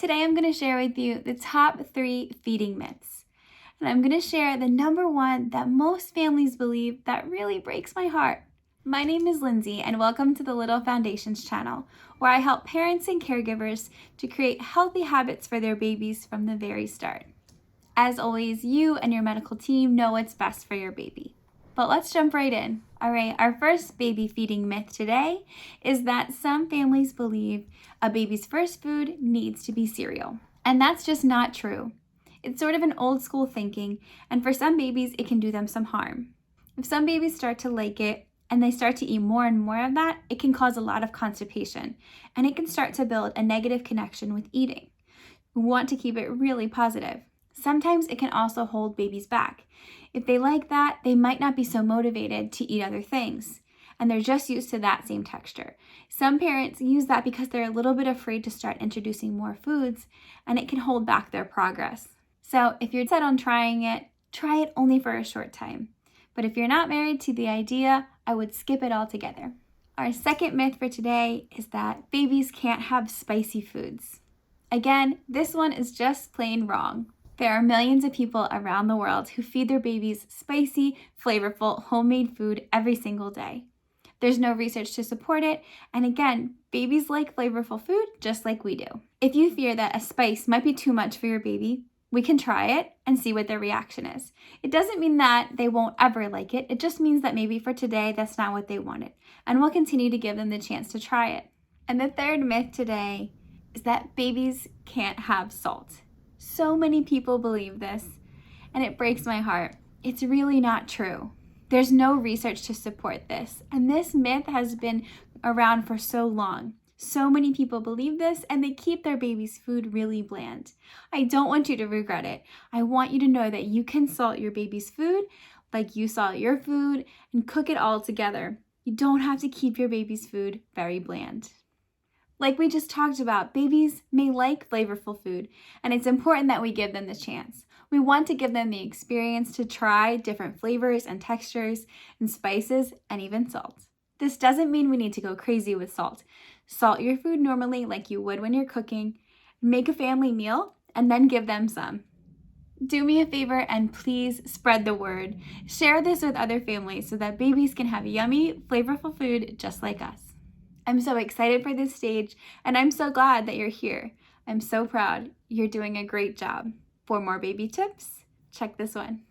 Today I'm going to share with you the top 3 feeding myths. And I'm going to share the number 1 that most families believe that really breaks my heart. My name is Lindsay and welcome to the Little Foundations channel, where I help parents and caregivers to create healthy habits for their babies from the very start. As always, you and your medical team know what's best for your baby. But let's jump right in. All right, our first baby feeding myth today is that some families believe a baby's first food needs to be cereal. And that's just not true. It's sort of an old school thinking, and for some babies, it can do them some harm. If some babies start to like it and they start to eat more and more of that, it can cause a lot of constipation, and it can start to build a negative connection with eating. We want to keep it really positive. Sometimes it can also hold babies back. If they like that, they might not be so motivated to eat other things, and they're just used to that same texture. Some parents use that because they're a little bit afraid to start introducing more foods, and it can hold back their progress. So if you're set on trying it, try it only for a short time. But if you're not married to the idea, I would skip it altogether. Our second myth for today is that babies can't have spicy foods. Again, this one is just plain wrong. There are millions of people around the world who feed their babies spicy, flavorful, homemade food every single day. There's no research to support it, and again, babies like flavorful food just like we do. If you fear that a spice might be too much for your baby, we can try it and see what their reaction is. It doesn't mean that they won't ever like it. It just means that maybe for today, that's not what they wanted, and we'll continue to give them the chance to try it. And the third myth today is that babies can't have salt. So many people believe this, and it breaks my heart. It's really not true. There's no research to support this, and this myth has been around for so long. So many people believe this, and they keep their baby's food really bland. I don't want you to regret it. I want you to know that you can salt your baby's food like you salt your food and cook it all together. You don't have to keep your baby's food very bland. Like we just talked about, babies may like flavorful food, and it's important that we give them the chance. We want to give them the experience to try different flavors and textures and spices and even salt. This doesn't mean we need to go crazy with salt. Salt your food normally like you would when you're cooking. Make a family meal and then give them some. Do me a favor and please spread the word. Share this with other families so that babies can have yummy, flavorful food just like us. I'm so excited for this stage, and I'm so glad that you're here. I'm so proud. You're doing a great job. For more baby tips, check this one.